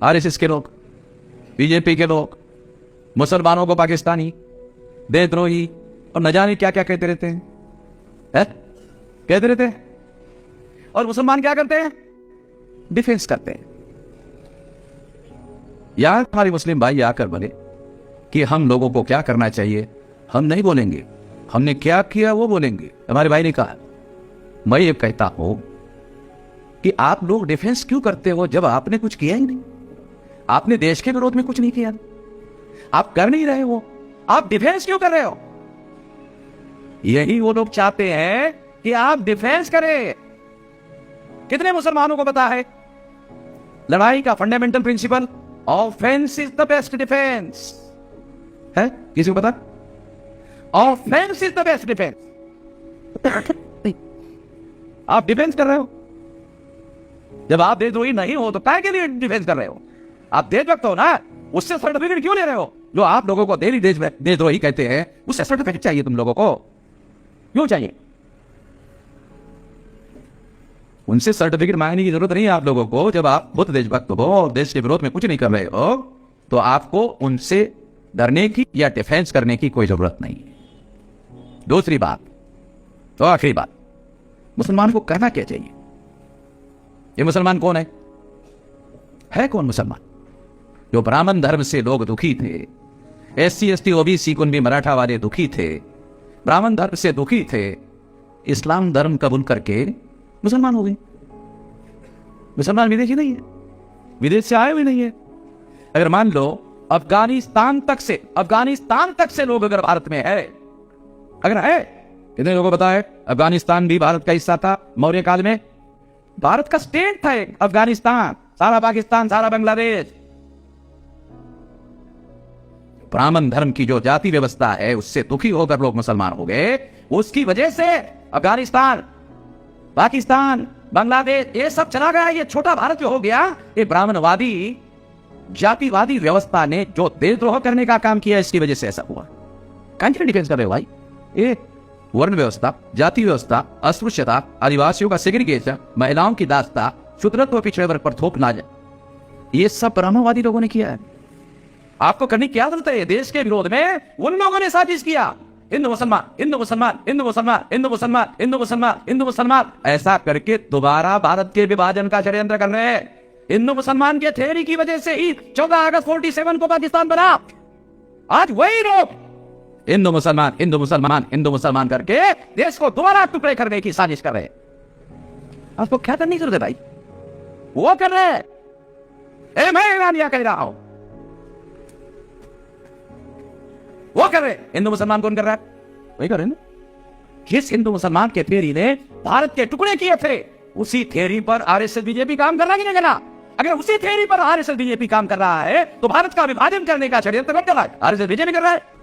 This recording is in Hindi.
आरएसएस के लोग, बीजेपी के लोग मुसलमानों को पाकिस्तानी, देशद्रोही और न जाने क्या क्या कहते रहते हैं, कहते रहते हैं। और मुसलमान क्या करते हैं? डिफेंस करते हैं। यार हमारे मुस्लिम भाई आकर बोले कि हम लोगों को क्या करना चाहिए, हम नहीं बोलेंगे, हमने क्या किया वो बोलेंगे। हमारे भाई ने कहा, मैं ये कहता हूं कि आप लोग डिफेंस क्यों करते हो जब आपने कुछ किया ही नहीं? आपने देश के विरोध में कुछ नहीं किया, आप कर नहीं रहे हो, आप डिफेंस क्यों कर रहे हो? यही वो लोग चाहते हैं कि आप डिफेंस करें। कितने मुसलमानों को पता है लड़ाई का fundamental principle, offence is the best defence है? किसी को पता? Offence is the best defence. आप डिफेंस कर रहे हो। जब आप देशद्रोही नहीं हो तो काय के लिए डिफेंस कर रहे हो? आप देशभक्त हो ना, उससे सर्टिफिकेट क्यों ले रहे हो? जो आप लोगों को देशद्रोही कहते हैं उससे सर्टिफिकेट चाहिए तुम लोगों को, क्यों चाहिए? उनसे सर्टिफिकेट मांगने की जरूरत नहीं है आप लोगों को। जब आप खुद देशभक्त हो और देश के विरोध में कुछ नहीं कर रहे हो तो आपको उनसे डरने की या डिफेंस करने की कोई जरूरत नहीं है। दूसरी बात तो आखिरी बात, मुसलमान को कहना क्या चाहिए? ये मुसलमान कौन है कौन मुसलमान? जो ब्राह्मण धर्म से लोग दुखी थे, SC ST OBC Kunbi Maratha वाले दुखी थे, ब्राह्मण धर्म से दुखी थे, इस्लाम धर्म कबूल करके मुसलमान हो गए। मुसलमान विदेशी नहीं है, विदेश से आए हुए नहीं है। अगर मान लो अफगानिस्तान तक से लोग अगर भारत में है, अगर है, कितने लोगों को पता है अफगानिस्तान भी भारत का हिस्सा था मौर्य काल में? भारत का स्टेट था एक अफगानिस्तान, सारा पाकिस्तान, सारा बांग्लादेश। ब्राह्मण धर्म की जो जाति व्यवस्था है उससे दुखी होकर लोग मुसलमान हो गए। उसकी वजह से अफगानिस्तान, पाकिस्तान, बांग्लादेश ये सब चला गया। ये छोटा भारत जो हो गया, ये ब्राह्मणवादी जातिवादी व्यवस्था ने जो देशद्रोह करने का काम किया, इसकी वजह से ऐसा हुआ। कहां डिफेंस कर रहे हो भाई? ये वर्ण व्यवस्था, जाति व्यवस्था, अस्पृश्यता, आदिवासियों का सेग्रीगेशन, महिलाओं की दास्ता, शूद्रत्व, पिछड़े वर्ग पर थोपना, ये सब ब्राह्मणवादी लोगों ने किया है। आपको करने की क्या जरूरत है? देश के विरोध में उन लोगों ने साजिश किया, हिंदू मुसलमान, हिंदू मुसलमान, हिंदू मुसलमान, हिंदू मुसलमान, हिंदू मुसलमान, हिंदू मुसलमान, ऐसा करके दोबारा भारत के विभाजन का षड्यंत्र कर रहे हैं। हिंदू मुसलमान के थ्योरी की वजह से ही 14 अगस्त 47 को पाकिस्तान बना। आज वही लोग हिंदू मुसलमान, हिंदू मुसलमान, हिंदू मुसलमान करके देश को दोबारा टुकड़े करने की साजिश कर रहे हैं। आपको क्या करने की जरूरत है भाई? वो कर रहे हैं। मैं ईरानिया कह रहा हूं, वो कर रहे। हिंदू मुसलमान कौन कर रहा है? वही कर रहे हैं ना। किस हिंदू मुसलमान के थ्योरी ने भारत के टुकड़े किए थे, उसी थ्योरी पर आरएसएस बीजेपी काम कर रहा है कि नहीं कर रहा? अगर उसी थ्योरी पर आरएसएस बीजेपी काम कर रहा है तो भारत का विभाजन करने का षड्यंत्र कौन कर रहा है? आरएसएस बीजेपी कर रहा है।